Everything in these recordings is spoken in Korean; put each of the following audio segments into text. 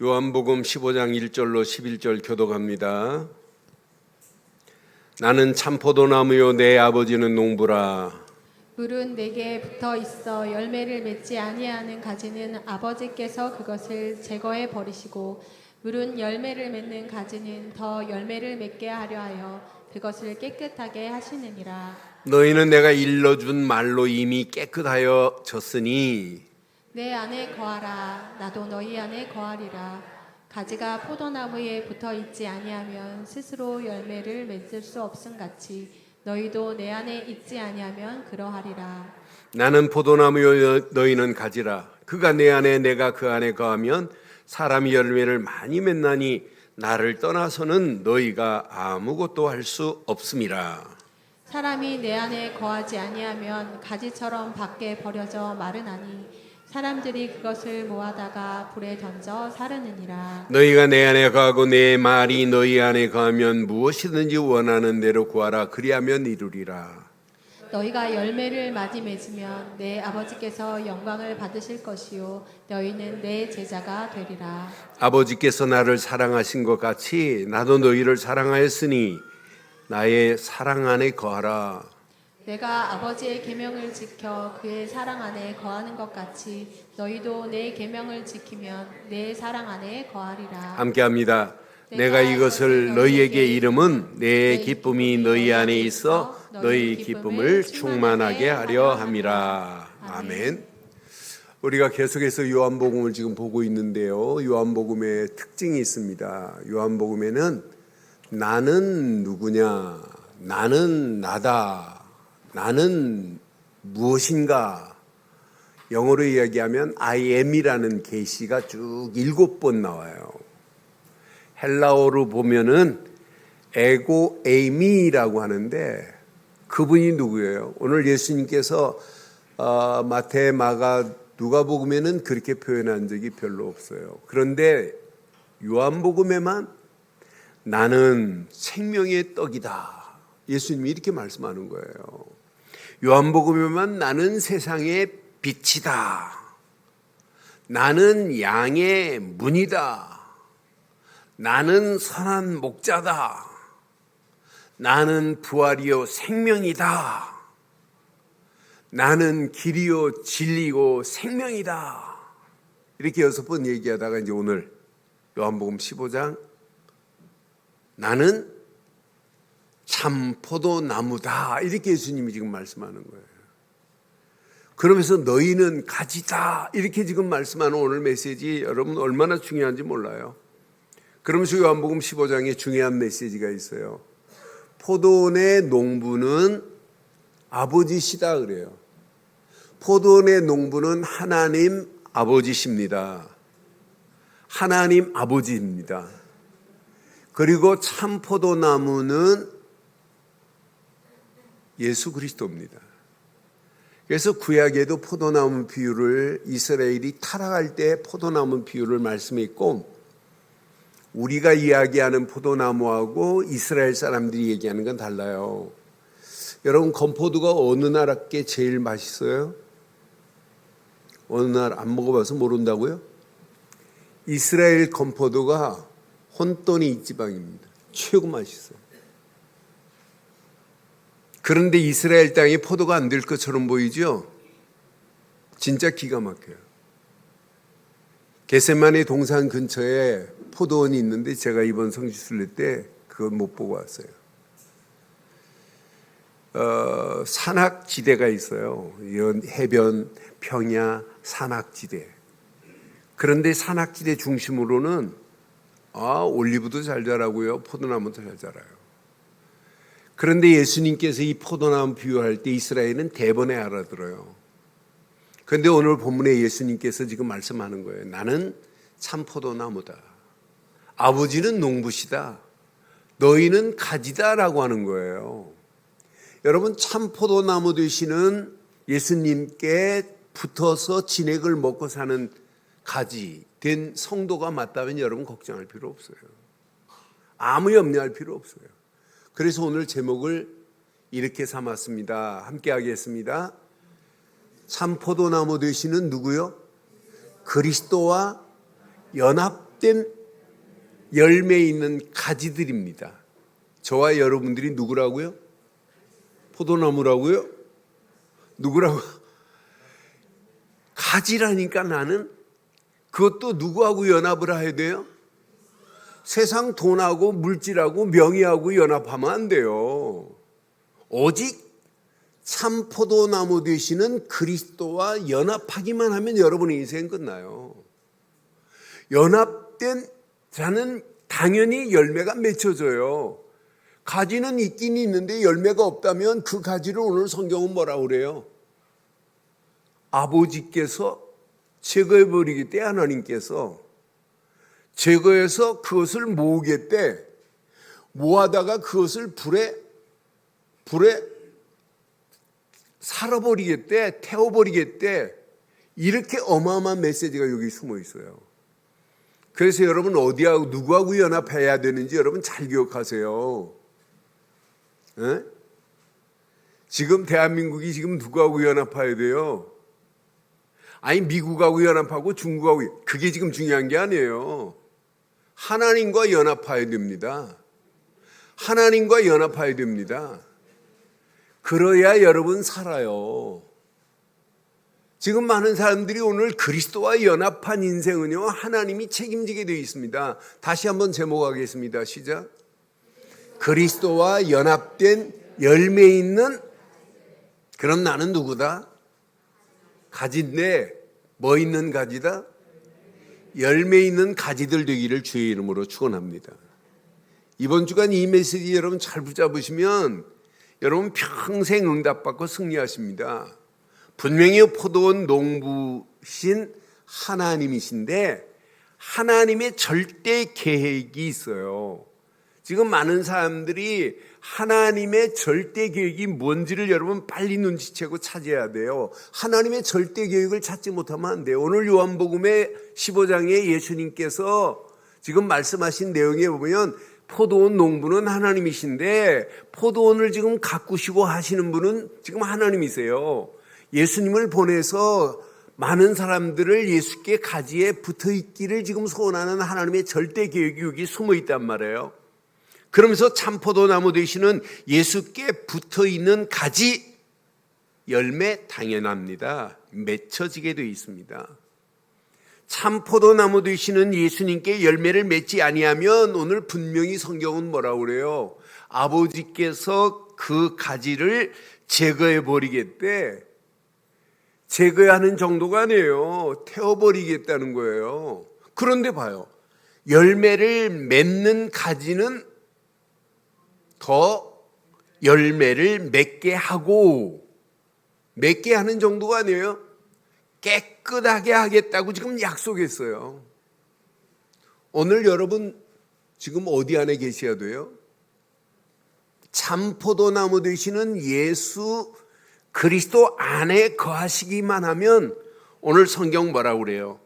요한복음 15장 1절로 11절 교독합니다. 나는 참포도나무요 내 아버지는 농부라. 물은 내게 붙어 있어 열매를 맺지 아니하는 가지는 아버지께서 그것을 제거해 버리시고, 물은 열매를 맺는 가지는 더 열매를 맺게 하려 하여 그것을 깨끗하게 하시느니라. 너희는 내가 일러준 말로 이미 깨끗하여 졌으니 내 안에 거하라. 나도 너희 안에 거하리라. 가지가 포도나무에 붙어 있지 아니하면 스스로 열매를 맺을 수 없음 같이 너희도 내 안에 있지 아니하면 그러하리라. 나는 포도나무요 너희는 가지라. 그가 내 안에 내가 그 안에 거하면 사람이 열매를 많이 맺나니 나를 떠나서는 너희가 아무것도 할 수 없음이라. 사람이 내 안에 거하지 아니하면 가지처럼 밖에 버려져 마르나니 사람들이 그것을 모아다가 불에 던져 사르느니라. 너희가 내 안에 거하고 내 말이 너희 안에 거하면 무엇이든지 원하는 대로 구하라. 그리하면 이루리라. 너희가 열매를 많이 맺으면 내 아버지께서 영광을 받으실 것이요 너희는 내 제자가 되리라. 아버지께서 나를 사랑하신 것 같이 나도 너희를 사랑하였으니 나의 사랑 안에 거하라. 내가 아버지의 계명을 지켜 그의 사랑 안에 거하는 것 같이 너희도 내 계명을 지키면 내 사랑 안에 거하리라. 함께합니다. 내가 이것을 너희에게 이름은 내 기쁨이 너희 안에 있어 너희 기쁨을 충만하게 하려 함이라. 아멘. 우리가 계속해서 요한복음을 지금 보고 있는데요. 요한복음의 특징이 있습니다. 요한복음에는 나는 누구냐, 나는 나다, 나는 무엇인가, 영어로 이야기하면 I am이라는 계시가 쭉 7번 나와요. 헬라어로 보면은 에고 에이미라고 하는데 그분이 누구예요? 오늘 예수님께서 마태, 마가, 누가복음에는 그렇게 표현한 적이 별로 없어요. 그런데 요한복음에만 나는 생명의 떡이다. 예수님이 이렇게 말씀하는 거예요. 요한복음에만 나는 세상의 빛이다. 나는 양의 문이다. 나는 선한 목자다. 나는 부활이요 생명이다. 나는 길이요 진리요 생명이다. 이렇게 6번 얘기하다가 이제 오늘 요한복음 15장 나는 참 포도나무다. 이렇게 예수님이 지금 말씀하는 거예요. 그러면서 너희는 가지다. 이렇게 지금 말씀하는 오늘 메시지 여러분 얼마나 중요한지 몰라요. 그러면서 요한복음 15장에 중요한 메시지가 있어요. 포도원의 농부는 아버지시다 그래요. 포도원의 농부는 하나님 아버지십니다. 하나님 아버지입니다. 그리고 참 포도나무는 예수 그리스도입니다. 그래서 구약에도 포도나무 비유를 이스라엘이 타락할 때 포도나무 비유를 말씀했고, 우리가 이야기하는 포도나무하고 이스라엘 사람들이 얘기하는 건 달라요. 여러분, 건포도가 어느 나라께 제일 맛있어요? 어느 나라 안 먹어봐서 모른다고요? 이스라엘 건포도가 혼돈이 지방입니다. 최고 맛있어요. 그런데 이스라엘 땅에 포도가 안 될 것처럼 보이죠? 진짜 기가 막혀요. 겟세마네 동산 근처에 포도원이 있는데 제가 이번 성지순례 때 그걸 못 보고 왔어요. 산악지대가 있어요. 이런 해변, 평야, 산악지대. 그런데 산악지대 중심으로는 올리브도 잘 자라고요. 포도나무도 잘 자라요. 그런데 예수님께서 이 포도나무 비유할 때 이스라엘은 대번에 알아들어요. 그런데 오늘 본문에 예수님께서 지금 말씀하는 거예요. 나는 참 포도나무다. 아버지는 농부시다. 너희는 가지다라고 하는 거예요. 여러분, 참 포도나무 되시는 예수님께 붙어서 진액을 먹고 사는 가지 된 성도가 맞다면 여러분 걱정할 필요 없어요. 아무 염려할 필요 없어요. 그래서 오늘 제목을 이렇게 삼았습니다. 함께 하겠습니다. 참 포도나무 되시는 누구요? 그리스도와 연합 연합된 열매 있는 가지들입니다. 저와 여러분들이 누구라고요? 포도나무라고요? 누구라고? 가지라니까. 나는 그것도 누구하고 연합을 해야 돼요? 세상 돈하고 물질하고 명예하고 연합하면 안 돼요. 오직 참 포도나무 되시는 그리스도와 연합하기만 하면 여러분의 인생 끝나요. 연합된 자는 당연히 열매가 맺혀져요. 가지는 있긴 있는데 열매가 없다면 그 가지를 오늘 성경은 뭐라고 그래요? 아버지께서 제거해버리겠대. 하나님께서 제거해서 그것을 모으겠대. 모아다가 그것을 불에 살아버리겠대. 태워버리겠대. 이렇게 어마어마한 메시지가 여기 숨어 있어요. 그래서 여러분 어디하고 누구하고 연합해야 되는지 여러분 잘 기억하세요. 에? 지금 대한민국이 지금 누구하고 연합해야 돼요? 아니 미국하고 연합하고 중국하고, 그게 지금 중요한 게 아니에요. 하나님과 연합해야 됩니다. 하나님과 연합해야 됩니다. 그래야 여러분 살아요. 지금 많은 사람들이 오늘 그리스도와 연합한 인생은요, 하나님이 책임지게 되어 있습니다. 다시 한번 제목하겠습니다. 시작. 그리스도와 연합된 열매 있는. 그럼 나는 누구다? 가지인데 뭐 있는 가지다? 열매 있는 가지들 되기를 주의 이름으로 축원합니다. 이번 주간 이 메시지 여러분 잘 붙잡으시면 여러분 평생 응답받고 승리하십니다. 분명히 포도원 농부신 하나님이신데 하나님의 절대 계획이 있어요. 지금 많은 사람들이 하나님의 절대 계획이 뭔지를 여러분 빨리 눈치채고 찾아야 돼요. 하나님의 절대 계획을 찾지 못하면 안 돼요. 오늘 요한복음의 15장에 예수님께서 지금 말씀하신 내용에 보면 포도원 농부는 하나님이신데 포도원을 지금 가꾸시고 하시는 분은 지금 하나님이세요. 예수님을 보내서 많은 사람들을 예수께 가지에 붙어 있기를 지금 소원하는 하나님의 절대 계획이 여기 숨어 있단 말이에요. 그러면서 참 포도나무 되시는 예수께 붙어 있는 가지 열매 당연합니다. 맺혀지게 되어 있습니다. 참 포도나무 되시는 예수님께 열매를 맺지 아니하면 오늘 분명히 성경은 뭐라고 그래요? 아버지께서 그 가지를 제거해 버리겠대. 제거하는 정도가 아니에요. 태워버리겠다는 거예요. 그런데 봐요. 열매를 맺는 가지는 더 열매를 맺게 하고, 맺게 하는 정도가 아니에요. 깨끗하게 하겠다고 지금 약속했어요. 오늘 여러분 지금 어디 안에 계셔야 돼요? 참 포도나무 되시는 예수 그리스도 안에 거하시기만 하면 오늘 성경 뭐라고 그래요?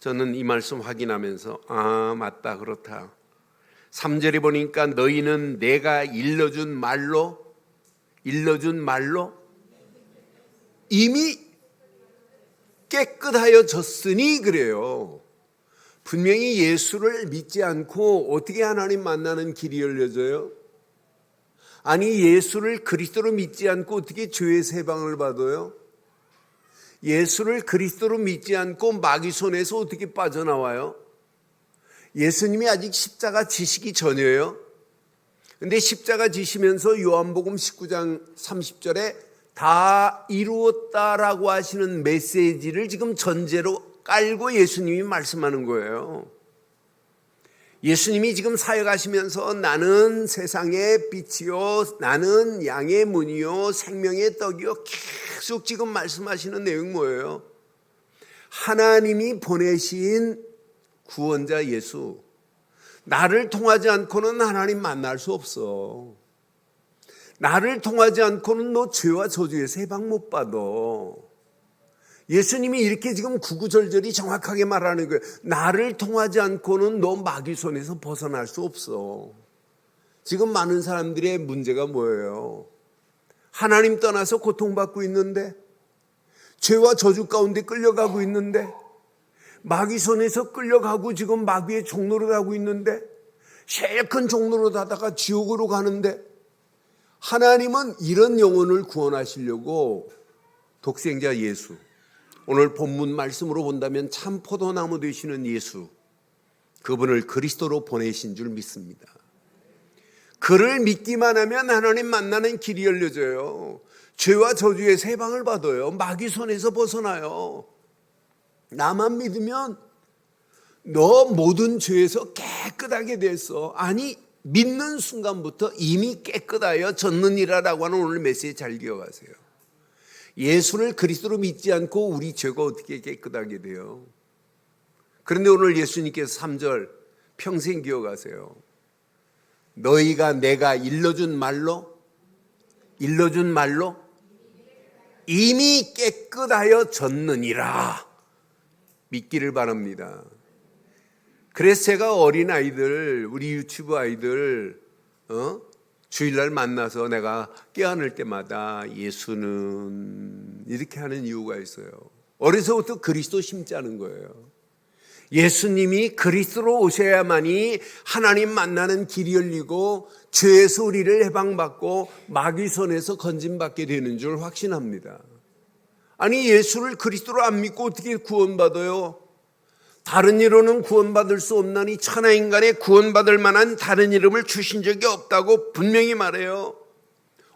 저는 이 말씀 확인하면서 맞다, 그렇다. 3절에 보니까 너희는 내가 일러준 말로 이미 깨끗하여졌으니 그래요. 분명히 예수를 믿지 않고 어떻게 하나님 만나는 길이 열려져요? 아니 예수를 그리스도로 믿지 않고 어떻게 죄의 세방을 받아요? 예수를 그리스도로 믿지 않고 마귀 손에서 어떻게 빠져나와요? 예수님이 아직 십자가 지시기 전이에요. 근데 십자가 지시면서 요한복음 19장 30절에 다 이루었다라고 하시는 메시지를 지금 전제로 깔고 예수님이 말씀하는 거예요. 예수님이 지금 사역하시면서 나는 세상의 빛이요 나는 양의 문이요 생명의 떡이요 계속 지금 말씀하시는 내용이 뭐예요? 하나님이 보내신 구원자 예수, 나를 통하지 않고는 하나님 만날 수 없어. 나를 통하지 않고는 너 죄와 저주에서 해방 못 받아. 예수님이 이렇게 지금 구구절절히 정확하게 말하는 거예요. 나를 통하지 않고는 너 마귀 손에서 벗어날 수 없어. 지금 많은 사람들의 문제가 뭐예요? 하나님 떠나서 고통받고 있는데, 죄와 저주 가운데 끌려가고 있는데, 마귀 손에서 끌려가고 지금 마귀의 종로로 가고 있는데, 제일 큰 종로로 가다가 지옥으로 가는데, 하나님은 이런 영혼을 구원하시려고 독생자 예수, 오늘 본문 말씀으로 본다면 참 포도나무 되시는 예수, 그분을 그리스도로 보내신 줄 믿습니다. 그를 믿기만 하면 하나님 만나는 길이 열려져요. 죄와 저주에서 해방을 받아요. 마귀 손에서 벗어나요. 나만 믿으면 너 모든 죄에서 깨끗하게 됐어. 아니, 믿는 순간부터 이미 깨끗하여 졌느니라라고 하는 오늘 메시지 잘 기억하세요. 예수를 그리스도로 믿지 않고 우리 죄가 어떻게 깨끗하게 돼요? 그런데 오늘 예수님께서 3절 평생 기억하세요. 너희가 내가 일러준 말로 이미 깨끗하여 졌느니라 믿기를 바랍니다. 그래서 제가 어린아이들, 우리 유치부 아이들 주일날 만나서 내가 깨어날 때마다 예수는 이렇게 하는 이유가 있어요. 어려서부터 그리스도 심자는 거예요. 예수님이 그리스도로 오셔야만이 하나님 만나는 길이 열리고 죄에서 우리를 해방받고 마귀 손에서 건짐받게 되는 줄 확신합니다. 아니, 예수를 그리스도로 안 믿고 어떻게 구원받아요? 다른 이로는 구원받을 수 없나니 천하인간에 구원받을 만한 다른 이름을 주신 적이 없다고 분명히 말해요.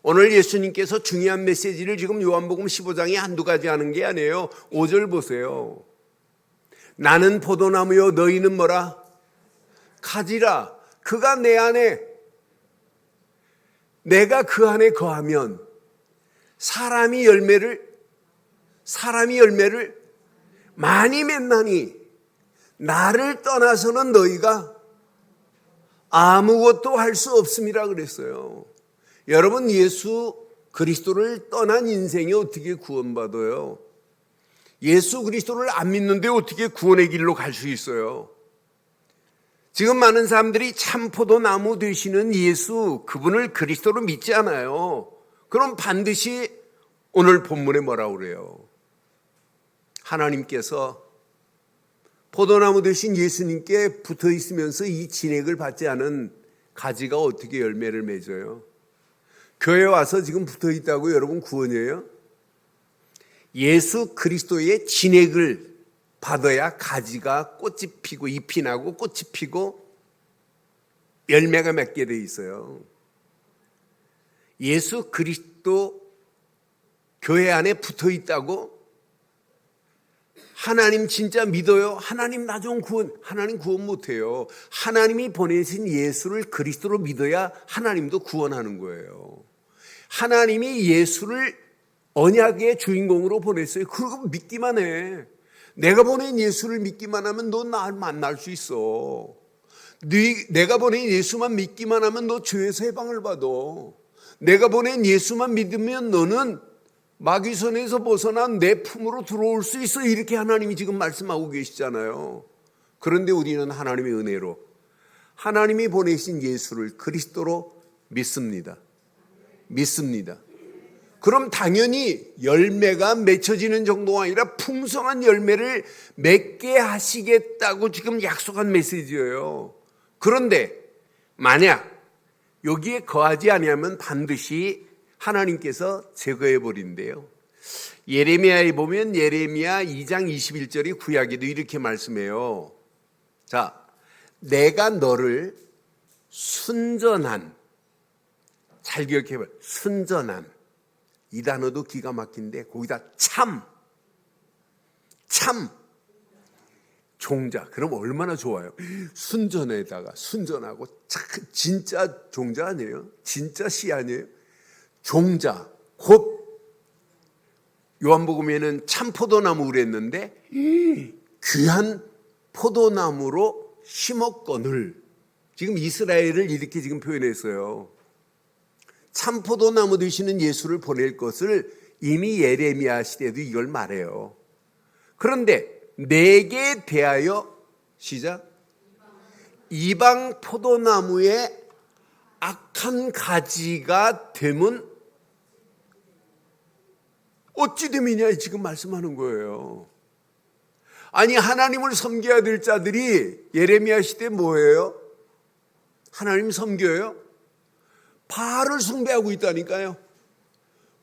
오늘 예수님께서 중요한 메시지를 지금 요한복음 15장에 한두 가지 하는 게 아니에요. 5절 보세요. 나는 포도나무요 너희는 뭐라? 가지라. 그가 내 안에, 내가 그 안에 거하면 사람이 열매를 많이 맺나니 나를 떠나서는 너희가 아무것도 할 수 없음이라 그랬어요. 여러분, 예수 그리스도를 떠난 인생이 어떻게 구원받아요? 예수 그리스도를 안 믿는데 어떻게 구원의 길로 갈 수 있어요? 지금 많은 사람들이 참 포도나무 되시는 예수, 그분을 그리스도로 믿지 않아요. 그럼 반드시 오늘 본문에 뭐라고 그래요? 하나님께서 포도나무 되신 예수님께 붙어 있으면서 이 진액을 받지 않은 가지가 어떻게 열매를 맺어요? 교회 와서 지금 붙어 있다고 여러분 구원이에요? 예수 그리스도의 진액을 받아야 가지가 꽃이 피고 잎이 나고 꽃이 피고 열매가 맺게 돼 있어요. 예수 그리스도 교회 안에 붙어 있다고 하나님 진짜 믿어요? 하나님 나 좀 하나님 구원 못해요. 하나님이 보내신 예수를 그리스도로 믿어야 하나님도 구원하는 거예요. 하나님이 예수를 언약의 주인공으로 보냈어요. 그거 믿기만 해. 내가 보낸 예수를 믿기만 하면 너 날 만날 수 있어. 내가 보낸 예수만 믿기만 하면 너 죄에서 해방을 받아. 내가 보낸 예수만 믿으면 너는 마귀 손에서 벗어난 내 품으로 들어올 수 있어. 이렇게 하나님이 지금 말씀하고 계시잖아요. 그런데 우리는 하나님의 은혜로 하나님이 보내신 예수를 그리스도로 믿습니다. 그럼 당연히 열매가 맺혀지는 정도가 아니라 풍성한 열매를 맺게 하시겠다고 지금 약속한 메시지예요. 그런데 만약 여기에 거하지 아니하면 반드시 하나님께서 제거해 버린대요. 예레미야에 보면 예레미야 2장 21절이 구약에도 이렇게 말씀해요. 자, 내가 너를 순전한, 잘 기억해 봐요. 순전한, 이 단어도 기가 막힌데 거기다 참 종자. 그럼 얼마나 좋아요. 순전에다가 순전하고 진짜 종자 아니에요? 진짜 씨 아니에요? 종자, 곧 요한복음에는 참 포도나무 그랬는데 귀한 포도나무로 심었거늘. 지금 이스라엘을 이렇게 지금 표현했어요. 참 포도나무 되시는 예수를 보낼 것을 이미 예레미야 시대도 이걸 말해요. 그런데 내게 대하여 시작. 이방 포도나무의 악한 가지가 되면 어찌 됨이냐 지금 말씀하는 거예요. 아니 하나님을 섬겨야 될 자들이 예레미야 시대 뭐예요? 하나님 섬겨요? 바알을 숭배하고 있다니까요.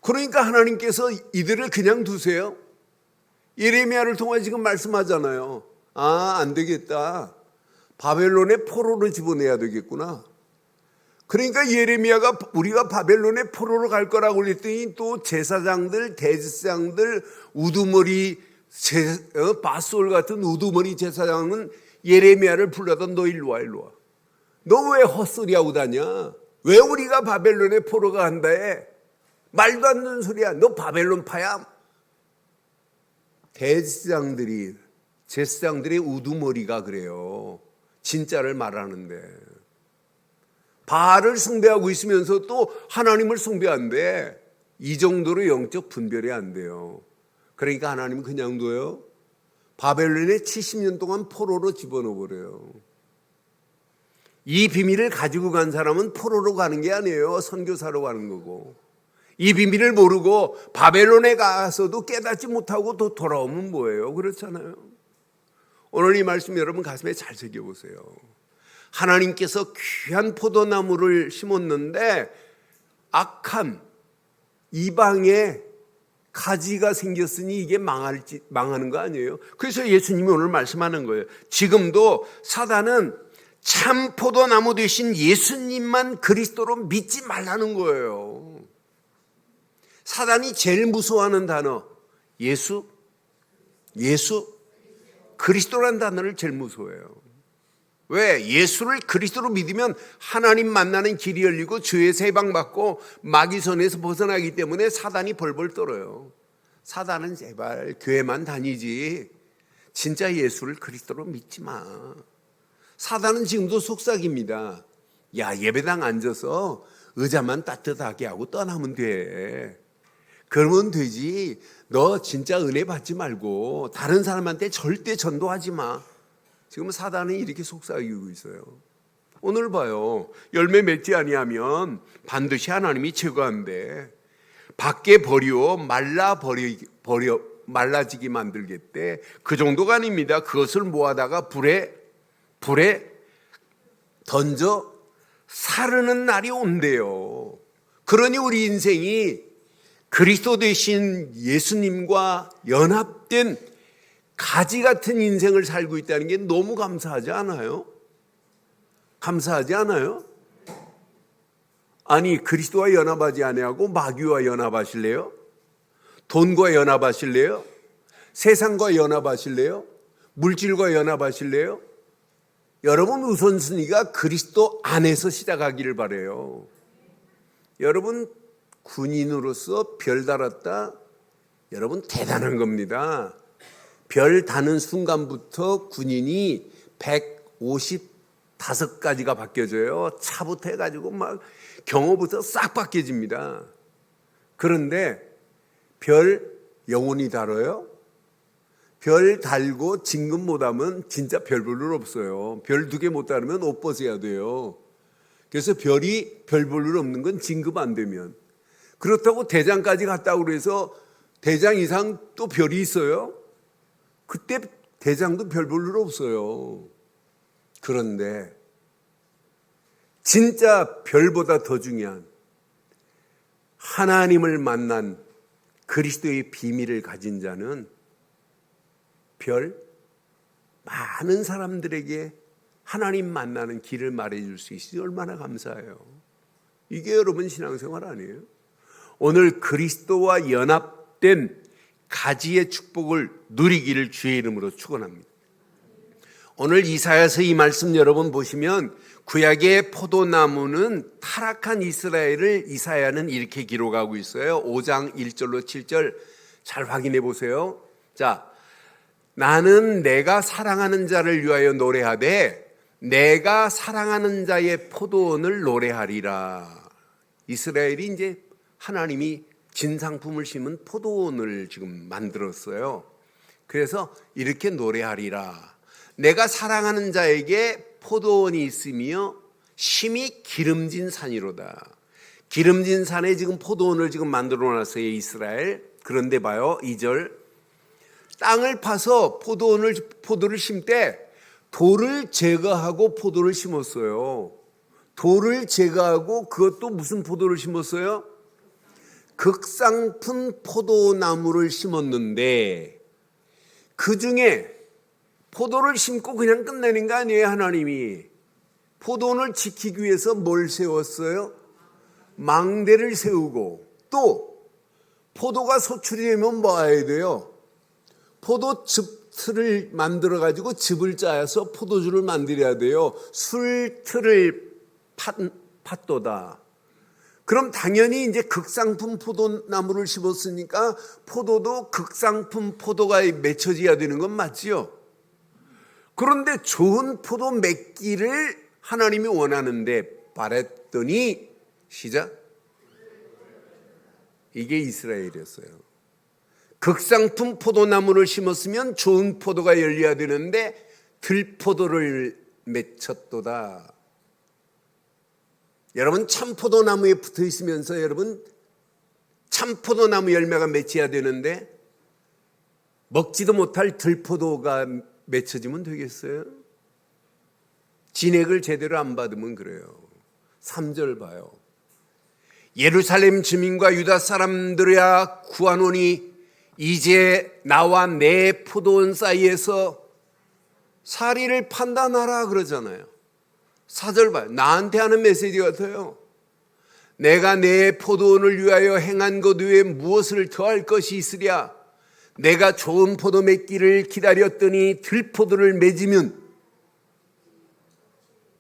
그러니까 하나님께서 이들을 그냥 두세요? 예레미야를 통해 지금 말씀하잖아요. 아, 안 되겠다. 바벨론의 포로로 집어내야 되겠구나. 그러니까 예레미야가 우리가 바벨론의 포로로 갈 거라고 그랬더니 또 제사장들, 대제사장들, 우두머리 바솔 같은 우두머리 제사장은 예레미야를 불러다 너 일로 와, 일로 와. 너 왜 헛소리하고 다녀? 왜 우리가 바벨론의 포로가 한다 해? 말도 안 되는 소리야. 너 바벨론 파야? 제사장들의 우두머리가 그래요. 진짜를 말하는데. 바알을 숭배하고 있으면서 또 하나님을 숭배한대. 이 정도로 영적 분별이 안 돼요. 그러니까 하나님은 그냥 둬요. 바벨론에 70년 동안 포로로 집어넣어버려요. 이 비밀을 가지고 간 사람은 포로로 가는 게 아니에요. 선교사로 가는 거고. 이 비밀을 모르고 바벨론에 가서도 깨닫지 못하고 또 돌아오면 뭐예요? 그렇잖아요. 오늘 이 말씀 여러분 가슴에 잘 새겨보세요. 하나님께서 귀한 포도나무를 심었는데 악한 이방의 가지가 생겼으니 이게 망하는 거 아니에요? 그래서 예수님이 오늘 말씀하는 거예요. 지금도 사단은 참 포도나무 되신 예수님만 그리스도로 믿지 말라는 거예요. 사단이 제일 무서워하는 단어 예수, 그리스도라는 단어를 제일 무서워해요. 왜? 예수를 그리스도로 믿으면 하나님 만나는 길이 열리고 죄에서 해방받고 마귀 손에서 벗어나기 때문에 사단이 벌벌 떨어요. 사단은 제발 교회만 다니지 진짜 예수를 그리스도로 믿지 마. 사단은 지금도 속삭입니다. 야, 예배당 앉아서 의자만 따뜻하게 하고 떠나면 돼. 그러면 되지. 너 진짜 은혜 받지 말고 다른 사람한테 절대 전도하지 마. 지금 사단은 이렇게 속삭이고 있어요. 오늘 봐요. 열매 맺지 아니하면 반드시 하나님이 제거한대. 밖에 버리고 말라지게 만들겠대. 그 정도가 아닙니다. 그것을 모아다가 불에 던져 사르는 날이 온대요. 그러니 우리 인생이 그리스도 되신 예수님과 연합된 가지 같은 인생을 살고 있다는 게 너무 감사하지 않아요? 감사하지 않아요? 아니 그리스도와 연합하지 아니하고 마귀와 연합하실래요? 돈과 연합하실래요? 세상과 연합하실래요? 물질과 연합하실래요? 여러분 우선순위가 그리스도 안에서 시작하기를 바라요. 여러분 군인으로서 별 달았다? 여러분 대단한 겁니다. 별 다는 순간부터 군인이 155가지가 바뀌어져요. 차부터 해가지고 막 경호부터 싹 바뀌어집니다. 그런데 별 영원히 달아요? 별 달고 진급 못하면 진짜 별 볼 일 없어요. 별 2개 못 달으면 옷 벗어야 돼요. 그래서 별이 별 볼 일 없는 건 진급 안 되면. 그렇다고 대장까지 갔다고 그래서 대장 이상 또 별이 있어요? 그때 대장도 별 볼 일 없어요. 그런데 진짜 별보다 더 중요한 하나님을 만난 그리스도의 비밀을 가진 자는 별 많은 사람들에게 하나님 만나는 길을 말해줄 수 있으니 얼마나 감사해요. 이게 여러분 신앙생활 아니에요? 오늘 그리스도와 연합된 가지의 축복을 누리기를 주의 이름으로 축원합니다. 오늘 이사야서 이 말씀 여러분 보시면 구약의 포도나무는 타락한 이스라엘을 이사야는 이렇게 기록하고 있어요. 5장 1절로 7절 잘 확인해 보세요. 자, 나는 내가 사랑하는 자를 위하여 노래하되 내가 사랑하는 자의 포도원을 노래하리라. 이스라엘이 이제 하나님이 진상품을 심은 포도원을 지금 만들었어요. 그래서 이렇게 노래하리라. 내가 사랑하는 자에게 포도원이 있으며 심히 기름진 산이로다. 기름진 산에 지금 포도원을 지금 만들어 놨어요, 이스라엘. 그런데 봐요, 2절. 땅을 파서 포도를 심때 돌을 제거하고 포도를 심었어요. 돌을 제거하고 그것도 무슨 포도를 심었어요? 극상품 포도나무를 심었는데 그 중에 포도를 심고 그냥 끝내는 거 아니에요. 하나님이 포도원을 지키기 위해서 뭘 세웠어요? 망대를 세우고 또 포도가 소출이 되면 뭐 해야 돼요? 포도즙틀을 만들어 가지고 즙을 짜서 포도주를 만들어야 돼요. 술틀을 팥도다. 그럼 당연히 이제 극상품 포도나무를 심었으니까 포도도 극상품 포도가 맺혀져야 되는 건 맞지요? 그런데 좋은 포도 맺기를 하나님이 원하는데 바랬더니 시작. 이게 이스라엘이었어요. 극상품 포도나무를 심었으면 좋은 포도가 열려야 되는데 들포도를 맺혔도다. 여러분 참포도나무에 붙어 있으면서 여러분 참포도나무 열매가 맺혀야 되는데 먹지도 못할 들포도가 맺혀지면 되겠어요? 진액을 제대로 안 받으면 그래요. 3절 봐요. 예루살렘 주민과 유다 사람들이야 구하노니 이제 나와 내 포도원 사이에서 사리를 판단하라 그러잖아요. 4절 봐요. 나한테 하는 메시지 같아요. 내가 내 포도원을 위하여 행한 것 외에 무엇을 더할 것이 있으랴. 내가 좋은 포도 맺기를 기다렸더니 들포도를 맺으면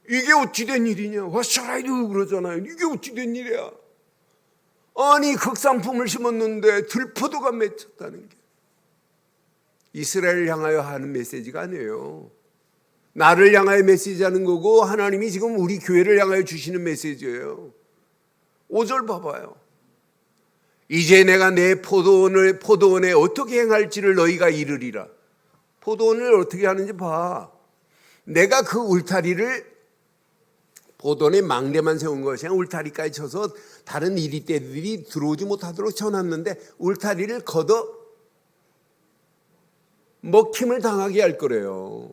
이게 어찌 된 일이냐. What shall I do 그러잖아요. 이게 어찌 된 일이야. 아니 극상품을 심었는데 들포도가 맺혔다는 게 이스라엘을 향하여 하는 메시지가 아니에요. 나를 향하여 메시지하는 거고 하나님이 지금 우리 교회를 향하여 주시는 메시지예요. 5절 봐봐요. 이제 내가 내 포도원에 어떻게 행할지를 너희가 이르리라. 포도원을 어떻게 하는지 봐. 내가 그 울타리를 포도원에 망대만 세운 것이 아니라 울타리까지 쳐서 다른 이리떼들이 들어오지 못하도록 쳐놨는데 울타리를 걷어 먹힘을 당하게 할 거래요.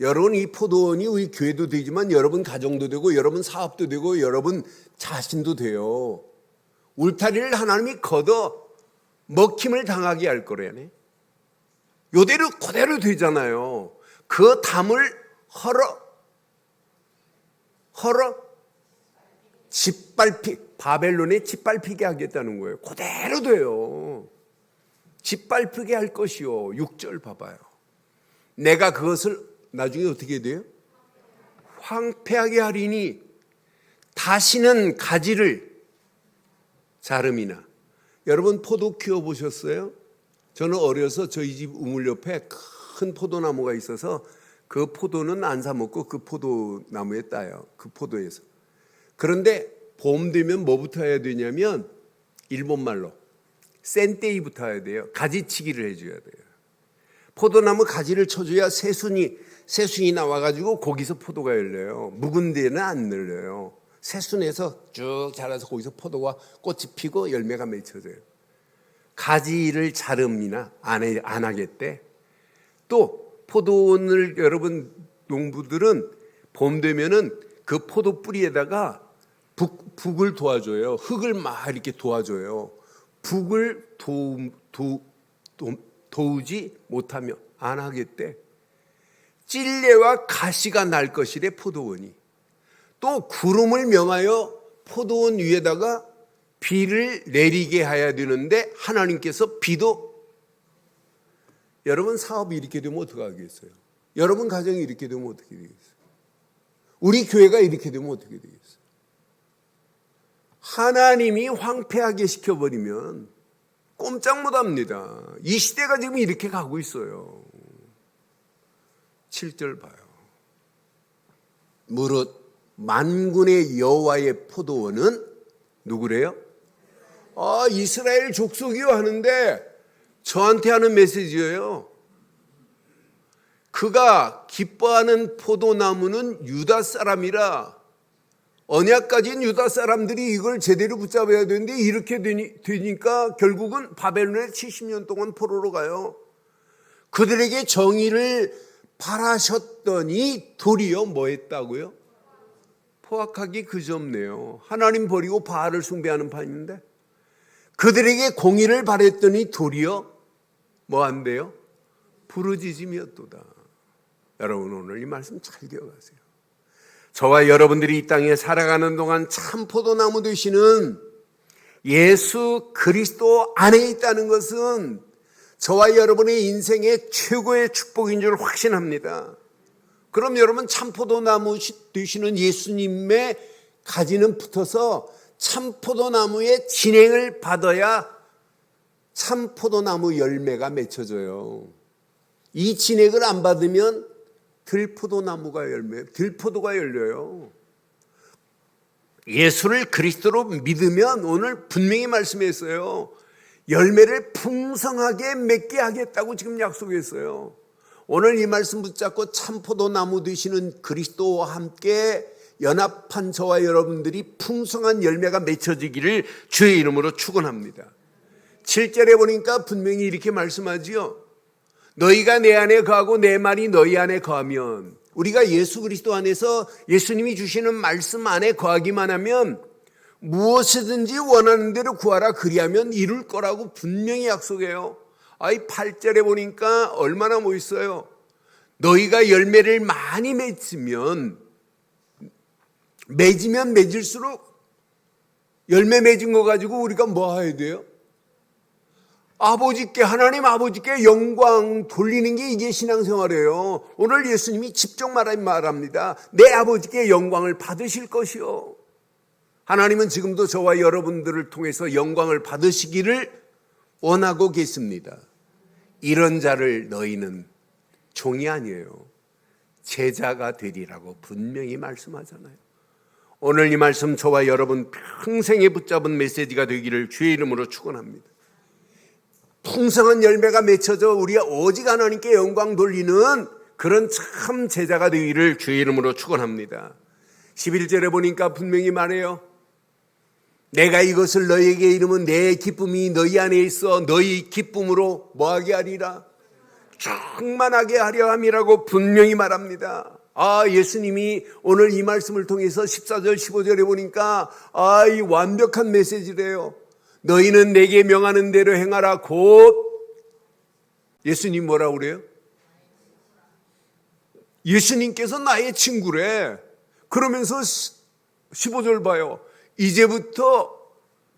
여러분 이 포도원이 우리 교회도 되지만 여러분 가정도 되고 여러분 사업도 되고 여러분 자신도 돼요. 울타리를 하나님이 걷어 먹힘을 당하게 할 거래네. 요대로 그대로 되잖아요. 그 담을 헐어 바벨론에 짓밟히게 하겠다는 거예요. 그대로 돼요. 짓밟히게 할 것이요. 6절 봐봐요. 내가 그것을 나중에 어떻게 돼요? 황폐하게 하리니 다시는 가지를 자름이나. 여러분 포도 키워보셨어요? 저는 어려서 저희 집 우물 옆에 큰 포도나무가 있어서 그 포도는 안 사 먹고 그 포도나무에 따요. 그 포도에서. 그런데 봄 되면 뭐부터 해야 되냐면 일본말로 센테이부터 해야 돼요. 가지치기를 해줘야 돼요. 포도나무 가지를 쳐줘야 새순이 나와가지고 거기서 포도가 열려요. 묵은 데는 안 열려요. 새순에서 쭉 자라서 거기서 포도가 꽃이 피고 열매가 맺혀져요. 가지를 자름이나 안 하겠대. 또 포도원을 여러분 농부들은 봄 되면은 그 포도 뿌리에다가 북을 도와줘요. 흙을 막 이렇게 도와줘요. 북을 도우지 못하면 안 하겠대. 찔레와 가시가 날 것이래 포도원이. 또 구름을 명하여 포도원 위에다가 비를 내리게 해야 되는데 하나님께서 비도 여러분 사업이 이렇게 되면 어떻게 하겠어요? 여러분 가정이 이렇게 되면 어떻게 되겠어요? 우리 교회가 이렇게 되면 어떻게 되겠어요? 하나님이 황폐하게 시켜버리면 꼼짝 못합니다. 이 시대가 지금 이렇게 가고 있어요. 7절 봐요. 무릇 만군의 여호와의 포도원은 누구래요? 이스라엘 족속이요 하는데 저한테 하는 메시지예요. 그가 기뻐하는 포도나무는 유다 사람이라 언약 가진 유다 사람들이 이걸 제대로 붙잡아야 되는데 이렇게 되니까 결국은 바벨론에 70년 동안 포로로 가요. 그들에게 정의를 바라셨더니 도리어 뭐 했다고요? 포악하기 그지없네요. 하나님 버리고 바알을 숭배하는 판인데 그들에게 공의를 바랬더니 도리어 뭐 한대요? 부르짖음이었도다. 여러분 오늘 이 말씀 잘 기억하세요. 저와 여러분들이 이 땅에 살아가는 동안 참 포도나무 되시는 예수 그리스도 안에 있다는 것은 저와 여러분의 인생의 최고의 축복인 줄 확신합니다. 그럼 여러분 참 포도나무 되시는 예수님의 가지는 붙어서 참 포도나무의 진행을 받아야 참 포도나무 열매가 맺혀져요. 이 진액을 안 받으면 들포도가 열려요. 예수를 그리스도로 믿으면 오늘 분명히 말씀했어요. 열매를 풍성하게 맺게 하겠다고 지금 약속했어요. 오늘 이 말씀 붙잡고 참포도나무 되시는 그리스도와 함께 연합한 저와 여러분들이 풍성한 열매가 맺혀지기를 주의 이름으로 축원합니다. 7절에 보니까 분명히 이렇게 말씀하지요. 너희가 내 안에 거하고 내 말이 너희 안에 거하면, 우리가 예수 그리스도 안에서 예수님이 주시는 말씀 안에 거하기만 하면 무엇이든지 원하는 대로 구하라 그리하면 이룰 거라고 분명히 약속해요. 이 8절에 보니까 얼마나 멋있어요. 너희가 열매를 많이 맺으면 맺을수록 열매 맺은 거 가지고 우리가 뭐 해야 돼요? 하나님 아버지께 영광 돌리는 게 이게 신앙생활이에요. 오늘 예수님이 직접 말합니다. 내 아버지께 영광을 받으실 것이요. 하나님은 지금도 저와 여러분들을 통해서 영광을 받으시기를 원하고 계십니다. 이런 자를 너희는 종이 아니에요. 제자가 되리라고 분명히 말씀하잖아요. 오늘 이 말씀 저와 여러분 평생에 붙잡은 메시지가 되기를 주의 이름으로 축원합니다. 풍성한 열매가 맺혀져 우리가 오직 하나님께 영광 돌리는 그런 참 제자가 되기를 주의 이름으로 축원합니다. 11절에 보니까 분명히 말해요. 내가 이것을 너희에게 이르면 내 기쁨이 너희 안에 있어 너희 기쁨으로 뭐하게 하리라? 충만하게 하려 함이라고 분명히 말합니다. 예수님이 오늘 이 말씀을 통해서 14절 15절에 보니까 이 완벽한 메시지래요. 너희는 내게 명하는 대로 행하라. 곧 예수님 뭐라고 그래요? 예수님께서 나의 친구래. 그러면서 15절 봐요. 이제부터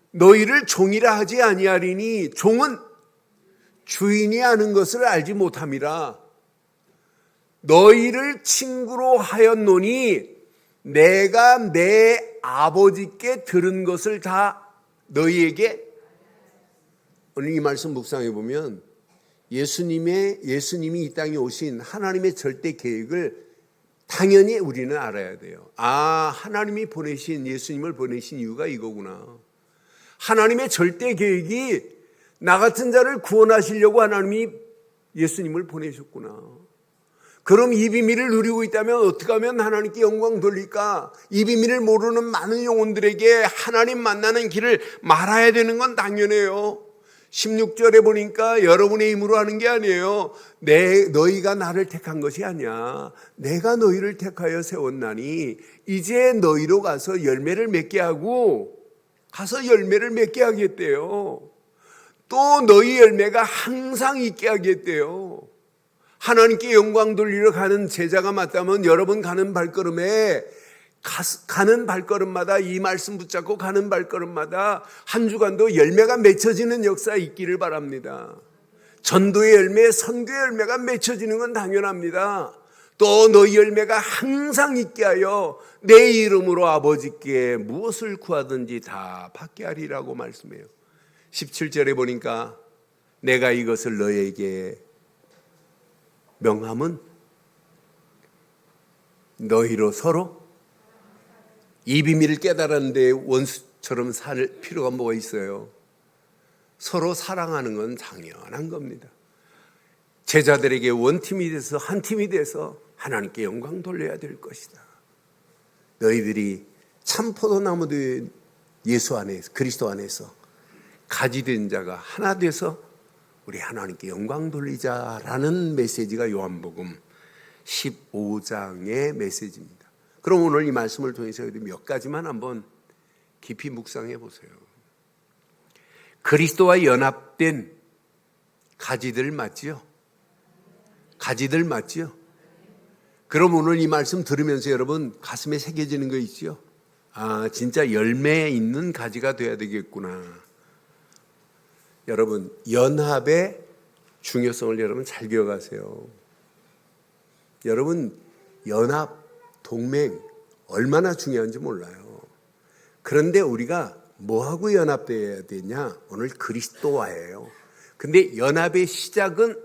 너희를 종이라 하지 아니하리니 종은 주인이 아는 것을 알지 못함이라. 너희를 친구로 하였노니 내가 내 아버지께 들은 것을 다 너희에게. 오늘 이 말씀 묵상해 보면 예수님이 이 땅에 오신 하나님의 절대 계획을 당연히 우리는 알아야 돼요. 하나님이 보내신 예수님을 보내신 이유가 이거구나. 하나님의 절대 계획이 나 같은 자를 구원하시려고 하나님이 예수님을 보내셨구나. 그럼 이 비밀을 누리고 있다면 어떻게 하면 하나님께 영광 돌릴까? 이 비밀을 모르는 많은 영혼들에게 하나님 만나는 길을 말아야 되는 건 당연해요. 16절에 보니까 여러분의 힘으로 하는 게 아니에요. 너희가 나를 택한 것이 아니야. 내가 너희를 택하여 세웠나니 이제 너희로 가서 열매를 맺게 하고 가서 열매를 맺게 하겠대요. 또 너희 열매가 항상 있게 하겠대요. 하나님께 영광 돌리러 가는 제자가 맞다면 여러분 가는 발걸음마다 이 말씀 붙잡고 가는 발걸음마다 한 주간도 열매가 맺혀지는 역사 있기를 바랍니다. 전도의 열매, 선교의 열매가 맺혀지는 건 당연합니다. 또 너희 열매가 항상 있게 하여 내 이름으로 아버지께 무엇을 구하든지 다 받게 하리라고 말씀해요. 17절에 보니까 내가 이것을 너희에게 명함은 너희로 서로 이 비밀을 깨달았는데 원수처럼 살 필요가 뭐가 있어요? 서로 사랑하는 건 당연한 겁니다. 제자들에게 원팀이 돼서 한 팀이 돼서 하나님께 영광 돌려야 될 것이다. 너희들이 참 포도나무도 예수 안에서, 그리스도 안에서 가지 된 자가 하나 돼서 우리 하나님께 영광 돌리자라는 메시지가 요한복음 15장의 메시지입니다. 그럼 오늘 이 말씀을 통해서 몇 가지만 한번 깊이 묵상해 보세요. 그리스도와 연합된 가지들 맞지요? 가지들 맞지요? 그럼 오늘 이 말씀 들으면서 여러분 가슴에 새겨지는 거 있죠? 아, 진짜 열매 있는 가지가 돼야 되겠구나. 여러분, 연합의 중요성을 여러분 잘 기억하세요. 여러분, 연합, 동맹 얼마나 중요한지 몰라요. 그런데 우리가 뭐하고 연합되어야 되냐? 오늘 그리스도와예요. 근데 연합의 시작은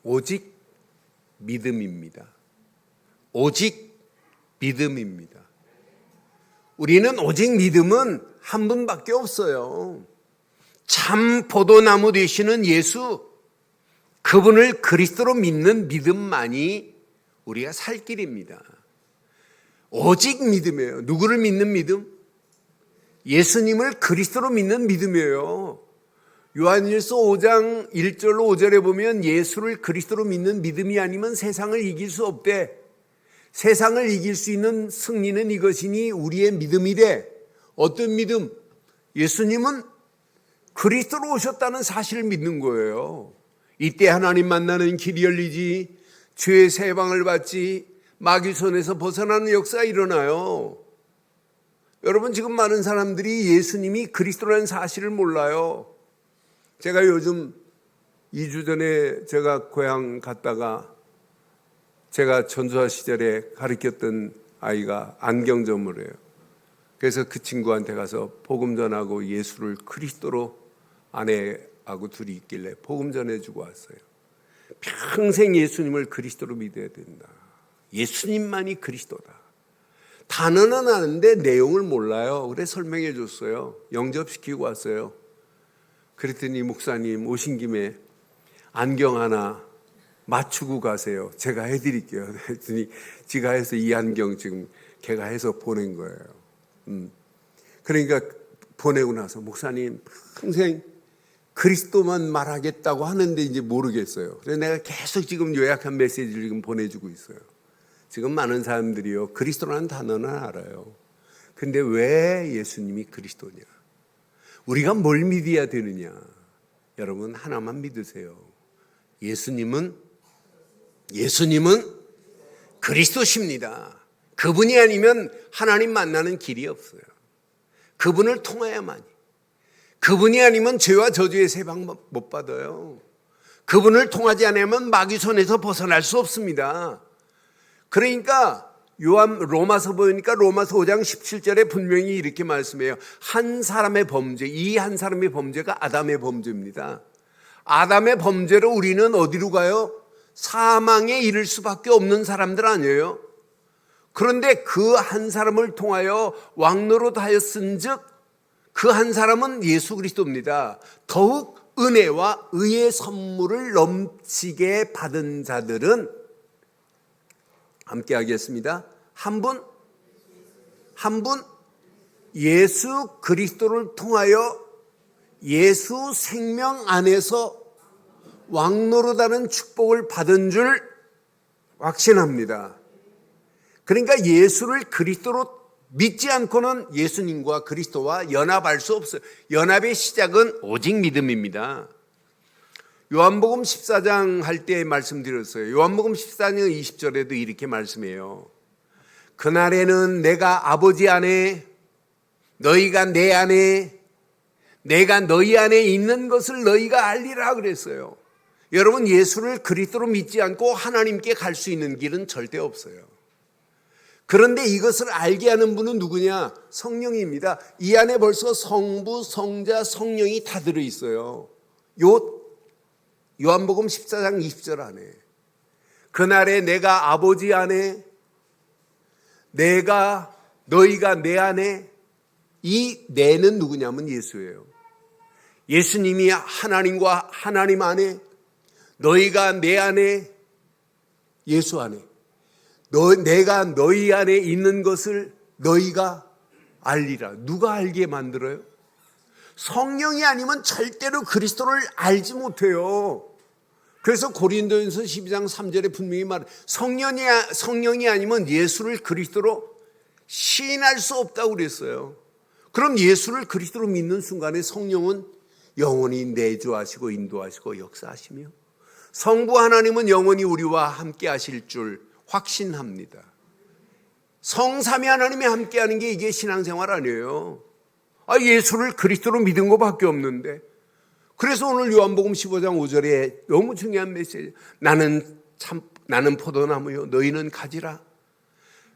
오직 믿음입니다. 오직 믿음입니다. 우리는 오직 믿음은 한 분밖에 없어요. 참 포도나무 되시는 예수, 그분을 그리스도로 믿는 믿음만이 우리가 살 길입니다. 오직 믿음이에요. 누구를 믿는 믿음? 예수님을 그리스도로 믿는 믿음이에요. 요한일서 5장 1절로 5절에 보면 예수를 그리스도로 믿는 믿음이 아니면 세상을 이길 수 없대. 세상을 이길 수 있는 승리는 이것이니 우리의 믿음이래. 어떤 믿음? 예수님은 그리스도로 오셨다는 사실을 믿는 거예요. 이때 하나님 만나는 길이 열리지, 죄의 세방을 받지, 마귀 손에서 벗어나는 역사가 일어나요. 여러분, 지금 많은 사람들이 예수님이 그리스도라는 사실을 몰라요. 제가 요즘 2주 전에 제가 고향 갔다가 제가 전도사 시절에 가르쳤던 아이가 안경점을 해요. 그래서 그 친구한테 가서 복음 전하고 예수를 그리스도로 아내하고 둘이 있길래 복음 전해주고 왔어요. 평생 예수님을 그리스도로 믿어야 된다. 예수님만이 그리스도다. 단어는 아는데 내용을 몰라요. 그래 설명해 줬어요. 영접시키고 왔어요. 그랬더니 목사님 오신 김에 안경 하나 맞추고 가세요. 제가 해드릴게요. 그랬더니 지가 해서 이 안경 지금 걔가 해서 보낸 거예요. 그러니까 보내고 나서 목사님 평생 그리스도만 말하겠다고 하는데 이제 모르겠어요. 그래서 내가 계속 지금 요약한 메시지를 지금 보내주고 있어요. 지금 많은 사람들이요 그리스도라는 단어는 알아요. 근데 왜 예수님이 그리스도냐? 우리가 뭘 믿어야 되느냐? 여러분 하나만 믿으세요. 예수님은 그리스도십니다. 그분이 아니면 하나님 만나는 길이 없어요. 그분을 통하야만이. 그분이 아니면 죄와 저주의 세방 못 받아요. 그분을 통하지 않으면 마귀 손에서 벗어날 수 없습니다. 그러니까 로마서 보니까 로마서 5장 17절에 분명히 이렇게 말씀해요. 한 사람의 범죄, 이 한 사람의 범죄가 아담의 범죄입니다. 아담의 범죄로 우리는 어디로 가요? 사망에 이를 수밖에 없는 사람들 아니에요? 그런데 그 한 사람을 통하여 왕노릇 하였은즉 그 한 사람은 예수 그리스도입니다. 더욱 은혜와 의의 선물을 넘치게 받은 자들은 함께 하겠습니다. 한 분 예수 그리스도를 통하여 예수 생명 안에서 왕노릇하는 축복을 받은 줄 확신합니다. 그러니까 예수를 그리스도로 믿지 않고는 예수님과 그리스도와 연합할 수 없어요. 연합의 시작은 오직 믿음입니다. 요한복음 14장 할 때 말씀드렸어요. 요한복음 14장 20절에도 이렇게 말씀해요. 그날에는 내가 아버지 안에, 너희가 내 안에, 내가 너희 안에 있는 것을 너희가 알리라 그랬어요. 여러분 예수를 그리스도로 믿지 않고 하나님께 갈 수 있는 길은 절대 없어요. 그런데 이것을 알게 하는 분은 누구냐? 성령입니다. 이 안에 벌써 성부, 성자, 성령이 다 들어있어요. 요한복음 14장 20절 안에 그날에 내가 아버지 안에, 너희가 내 안에, 이 내는 누구냐면 예수예요. 예수님이 하나님과 하나님 안에, 너희가 내 안에, 예수 안에, 내가 너희 안에 있는 것을 너희가 알리라. 누가 알게 만들어요? 성령이 아니면 절대로 그리스도를 알지 못해요. 그래서 고린도전서 12장 3절에 분명히 성령이 아니면 예수를 그리스도로 시인할 수 없다고 그랬어요. 그럼 예수를 그리스도로 믿는 순간에 성령은 영원히 내주하시고 인도하시고 역사하시며 성부 하나님은 영원히 우리와 함께 하실 줄 확신합니다. 성삼위 하나님이 함께하는 게 이게 신앙생활 아니에요. 예수를 그리스도로 믿은 것밖에 없는데. 그래서 오늘 요한복음 15장 5절에 너무 중요한 메시지. 나는 포도나무요 너희는 가지라.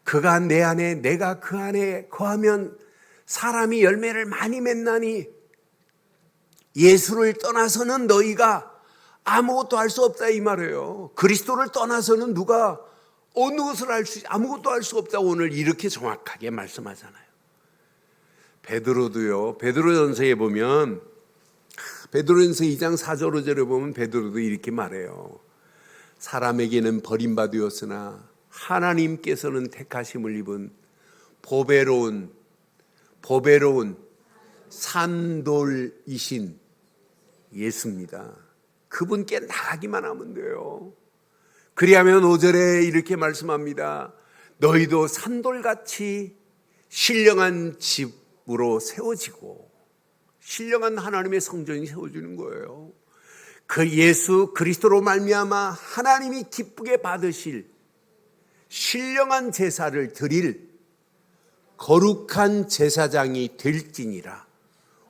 그가 내 안에 내가 그 안에 거하면 사람이 열매를 많이 맺나니 예수를 떠나서는 너희가 아무것도 할 수 없다 이 말이에요. 그리스도를 떠나서는 누가 어느 것을 아무것도 할 수 없다고 오늘 이렇게 정확하게 말씀하잖아요. 베드로도요. 베드로전서에 보면 베드로전서 2장 4절 5절에 보면 베드로도 이렇게 말해요. 사람에게는 버림받으었으나 하나님께서는 택하심을 입은 보배로운 산돌이신 예수입니다. 그분께 나가기만 하면 돼요. 그리하면 5절에 이렇게 말씀합니다. 너희도 산돌같이 신령한 집으로 세워지고, 신령한 하나님의 성전이 세워지는 거예요. 그 예수 그리스도로 말미암아 하나님이 기쁘게 받으실 신령한 제사를 드릴 거룩한 제사장이 될지니라.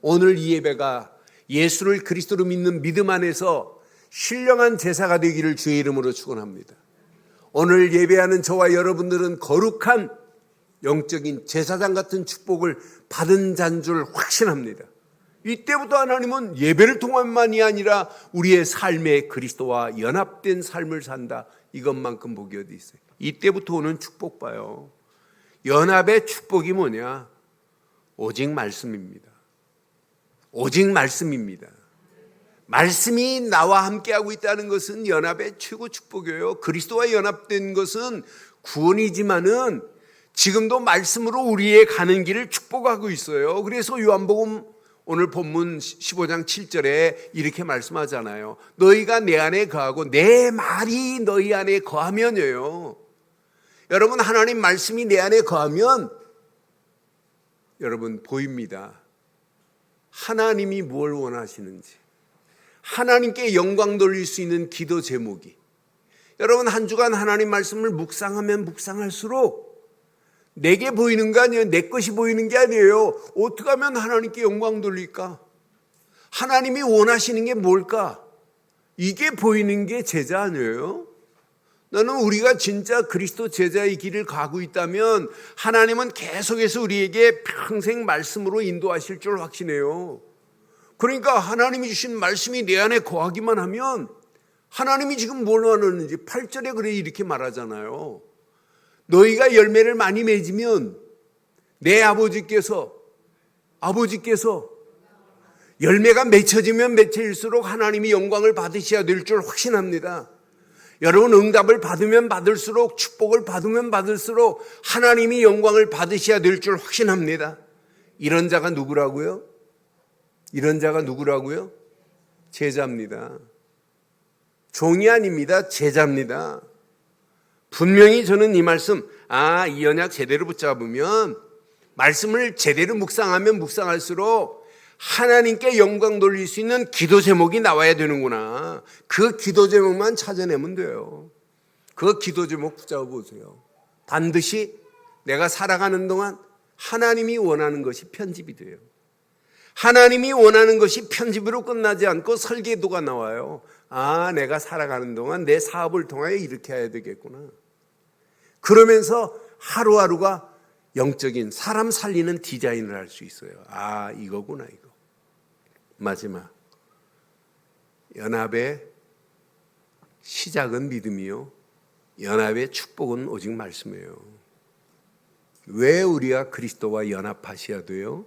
오늘 이 예배가 예수를 그리스도로 믿는 믿음 안에서 신령한 제사가 되기를 주의 이름으로 축원합니다. 오늘 예배하는 저와 여러분들은 거룩한 영적인 제사장 같은 축복을 받은 자인 줄 확신합니다. 이때부터 하나님은 예배를 통한만이 아니라 우리의 삶에 그리스도와 연합된 삶을 산다. 이것만큼 복이 어디 있어요. 이때부터 오는 축복 봐요. 연합의 축복이 뭐냐? 오직 말씀입니다. 오직 말씀입니다. 말씀이 나와 함께하고 있다는 것은 연합의 최고 축복이에요. 그리스도와 연합된 것은 구원이지만은 지금도 말씀으로 우리의 가는 길을 축복하고 있어요. 그래서 요한복음 오늘 본문 15장 7절에 이렇게 말씀하잖아요. 너희가 내 안에 거하고 내 말이 너희 안에 거하면요. 여러분, 하나님 말씀이 내 안에 거하면 여러분 보입니다. 하나님이 뭘 원하시는지, 하나님께 영광 돌릴 수 있는 기도 제목이, 여러분 한 주간 하나님 말씀을 묵상하면 묵상할수록 내게 보이는 거 아니에요. 내 것이 보이는 게 아니에요. 어떻게 하면 하나님께 영광 돌릴까? 하나님이 원하시는 게 뭘까? 이게 보이는 게 제자 아니에요? 나는 우리가 진짜 그리스도 제자의 길을 가고 있다면 하나님은 계속해서 우리에게 평생 말씀으로 인도하실 줄 확신해요. 그러니까 하나님이 주신 말씀이 내 안에 거하기만 하면 하나님이 지금 뭘 원하는지 8절에 그래 이렇게 말하잖아요. 너희가 열매를 많이 맺으면 내 아버지께서 열매가 맺혀지면 맺혀질수록 하나님이 영광을 받으셔야 될 줄 확신합니다. 여러분 응답을 받으면 받을수록, 축복을 받으면 받을수록 하나님이 영광을 받으셔야 될 줄 확신합니다. 이런 자가 누구라고요? 제자입니다. 종이 아닙니다. 제자입니다. 분명히 저는 이 말씀, 이 언약 제대로 붙잡으면, 말씀을 제대로 묵상하면 묵상할수록 하나님께 영광 돌릴 수 있는 기도 제목이 나와야 되는구나. 그 기도 제목만 찾아내면 돼요. 그 기도 제목 붙잡아 보세요. 반드시 내가 살아가는 동안 하나님이 원하는 것이 편집이 돼요. 하나님이 원하는 것이 편집으로 끝나지 않고 설계도가 나와요. 내가 살아가는 동안 내 사업을 통하여 이렇게 해야 되겠구나. 그러면서 하루하루가 영적인 사람 살리는 디자인을 할 수 있어요. 이거구나 이거. 마지막, 연합의 시작은 믿음이요, 연합의 축복은 오직 말씀이에요. 왜 우리가 그리스도와 연합하셔야 돼요?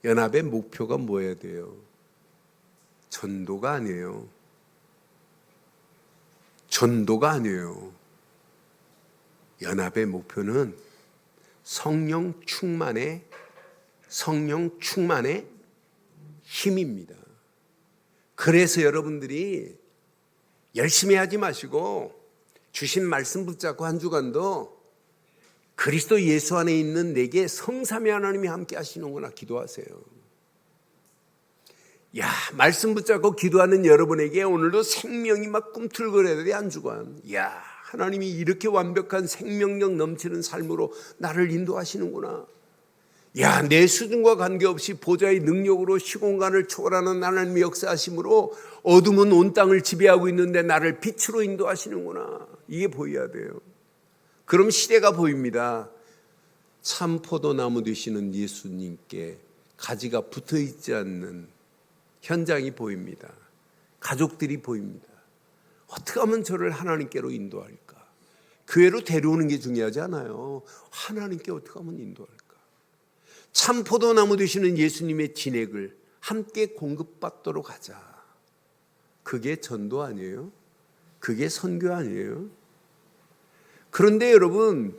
연합의 목표가 뭐여야 돼요? 전도가 아니에요. 연합의 목표는 성령 충만의 힘입니다. 그래서 여러분들이 열심히 하지 마시고 주신 말씀 붙잡고 한 주간도 그리스도 예수 안에 있는 내게 성삼위 하나님이 함께 하시는구나 기도하세요. 야, 말씀 붙잡고 기도하는 여러분에게 오늘도 생명이 막 꿈틀거려야 돼. 한 주간. 야, 하나님이 이렇게 완벽한 생명력 넘치는 삶으로 나를 인도하시는구나. 야, 내 수준과 관계없이 보좌의 능력으로 시공간을 초월하는 하나님의 역사하심으로 어둠은 온 땅을 지배하고 있는데 나를 빛으로 인도하시는구나. 이게 보여야 돼요. 그럼 시대가 보입니다. 참 포도나무 되시는 예수님께 가지가 붙어있지 않는 현장이 보입니다. 가족들이 보입니다. 어떻게 하면 저를 하나님께로 인도할까? 교회로 데려오는 게 중요하지 않아요. 하나님께 어떻게 하면 인도할까? 참 포도나무 되시는 예수님의 진액을 함께 공급받도록 하자. 그게 전도 아니에요? 그게 선교 아니에요? 그런데 여러분,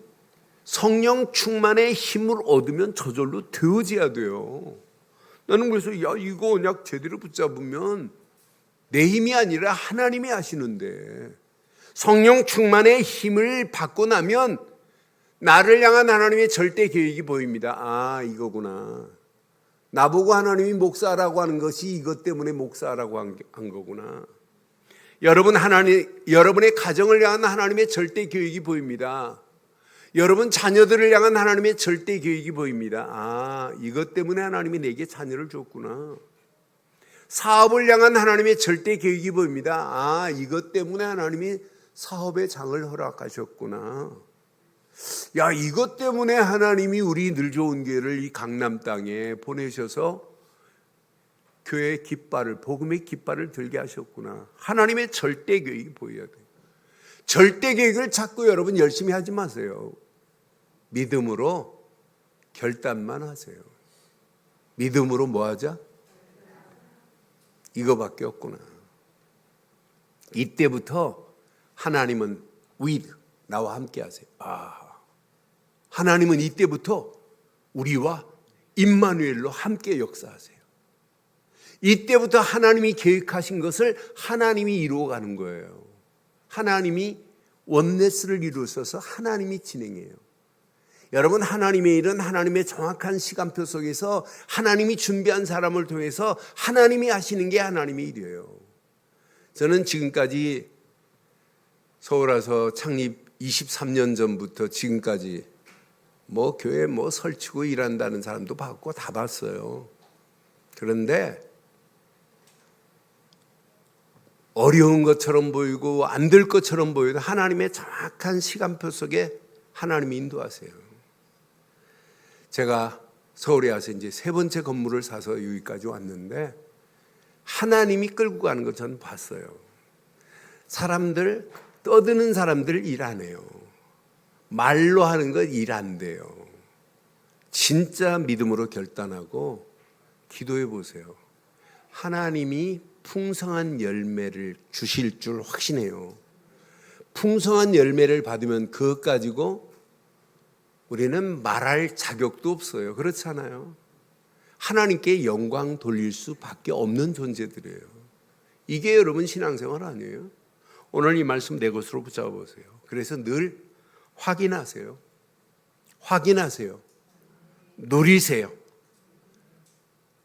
성령 충만의 힘을 얻으면 저절로 되어져야 돼요. 나는 그래서 이거 언약 제대로 붙잡으면 내 힘이 아니라 하나님이 하시는데, 성령 충만의 힘을 받고 나면 나를 향한 하나님의 절대 계획이 보입니다. 아, 이거구나. 나보고 하나님이 목사라고 하는 것이 이것 때문에 목사라고 한 거구나. 여러분의 가정을 향한 하나님의 절대 계획이 보입니다. 여러분 자녀들을 향한 하나님의 절대 계획이 보입니다. 아, 이것 때문에 하나님이 내게 자녀를 줬구나. 사업을 향한 하나님의 절대 계획이 보입니다. 아, 이것 때문에 하나님이 사업의 장을 허락하셨구나. 야, 이것 때문에 하나님이 우리 늘 좋은 교회를 이 강남 땅에 보내셔서 교회의 깃발을, 복음의 깃발을 들게 하셨구나. 하나님의 절대 계획이 보여야 돼요. 절대 계획을 찾고 여러분 열심히 하지 마세요. 믿음으로 결단만 하세요. 믿음으로 뭐 하자? 이거밖에 없구나. 이때부터 하나님은 with, 나와 함께 하세요. 하나님은 이때부터 우리와 임마누엘로 함께 역사하세요. 이때부터 하나님이 계획하신 것을 하나님이 이루어가는 거예요. 하나님이 원네스를 이루셔서 하나님이 진행해요. 여러분, 하나님의 일은 하나님의 정확한 시간표 속에서 하나님이 준비한 사람을 통해서 하나님이 하시는 게 하나님의 일이에요. 저는 지금까지 서울 와서 창립 23년 전부터 지금까지 교회 설치고 일한다는 사람도 봤고 다 봤어요. 그런데 어려운 것처럼 보이고 안 될 것처럼 보여도 하나님의 정확한 시간표 속에 하나님이 인도하세요. 제가 서울에 와서 이제 세 번째 건물을 사서 여기까지 왔는데 하나님이 끌고 가는 거 저는 봤어요. 사람들, 떠드는 사람들 일 안 해요. 말로 하는 거 일 안 돼요. 진짜 믿음으로 결단하고 기도해 보세요. 하나님이 풍성한 열매를 주실 줄 확신해요. 풍성한 열매를 받으면 그것 가지고 우리는 말할 자격도 없어요. 그렇잖아요. 하나님께 영광 돌릴 수밖에 없는 존재들이에요. 이게 여러분 신앙생활 아니에요? 오늘 이 말씀 내 것으로 붙잡아 보세요. 그래서 늘 확인하세요. 누리세요.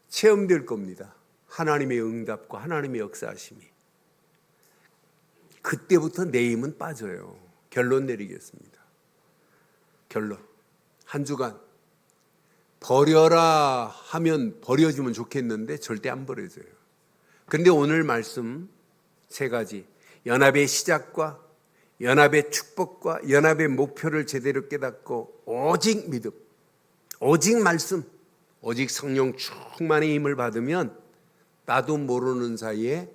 체험될 겁니다. 하나님의 응답과 하나님의 역사하심이. 그때부터 내 힘은 빠져요. 결론 내리겠습니다. 결론. 한 주간 버려라 하면 버려지면 좋겠는데 절대 안 버려져요. 그런데 오늘 말씀 세 가지, 연합의 시작과 연합의 축복과 연합의 목표를 제대로 깨닫고 오직 믿음, 오직 말씀, 오직 성령 충만의 힘을 받으면 나도 모르는 사이에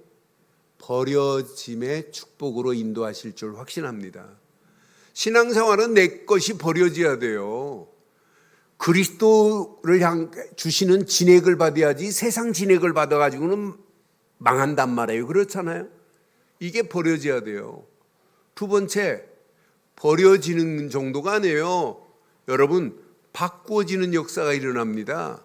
버려짐의 축복으로 인도하실 줄 확신합니다. 신앙생활은 내 것이 버려져야 돼요. 그리스도를 향 주시는 진액을 받아야지 세상 진액을 받아가지고는 망한단 말이에요. 그렇잖아요. 이게 버려져야 돼요. 두 번째, 버려지는 정도가 아니에요. 여러분, 바꾸어지는 역사가 일어납니다.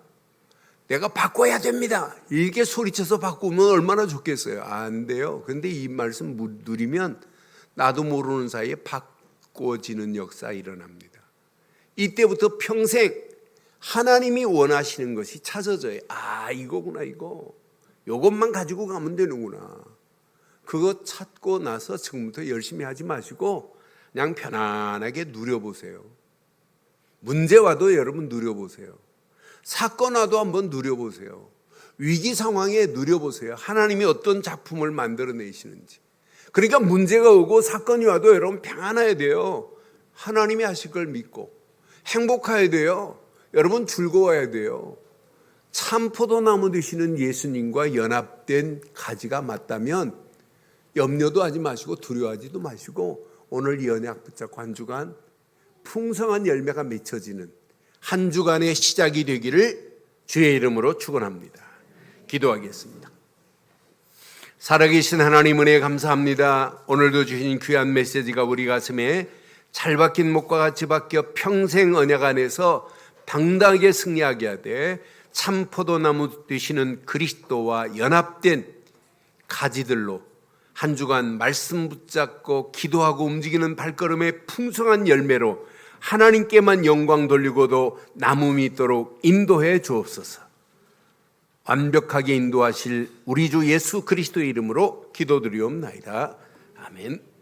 내가 바꿔야 됩니다. 이렇게 소리쳐서 바꾸면 얼마나 좋겠어요. 안 돼요. 그런데 이 말씀 누리면 나도 모르는 사이에 바꿔지는 역사 일어납니다. 이때부터 평생 하나님이 원하시는 것이 찾아져요. 아, 이거구나, 이거. 이것만 가지고 가면 되는구나. 그거 찾고 나서 지금부터 열심히 하지 마시고 그냥 편안하게 누려보세요. 문제 와도 여러분 누려보세요. 사건 와도 한번 누려보세요. 위기 상황에 누려보세요. 하나님이 어떤 작품을 만들어내시는지. 그러니까 문제가 오고 사건이 와도 여러분 평안해야 돼요. 하나님이 하실 걸 믿고 행복해야 돼요. 여러분 즐거워야 돼요. 참포도나무 되시는 예수님과 연합된 가지가 맞다면 염려도 하지 마시고 두려워하지도 마시고 오늘 이 언약 붙잡고 한 주간 풍성한 열매가 맺혀지는 한 주간의 시작이 되기를 주의 이름으로 축원합니다. 기도하겠습니다. 살아계신 하나님 은혜 감사합니다. 오늘도 주신 귀한 메시지가 우리 가슴에 잘 박힌 목과 같이 박혀 평생 언약 안에서 당당하게 승리하게 하되 참 포도나무 되시는 그리스도와 연합된 가지들로 한 주간 말씀 붙잡고 기도하고 움직이는 발걸음의 풍성한 열매로 하나님께만 영광 돌리고도 남음이 있도록 인도해 주옵소서. 완벽하게 인도하실 우리 주 예수 그리스도의 이름으로 기도드리옵나이다. 아멘.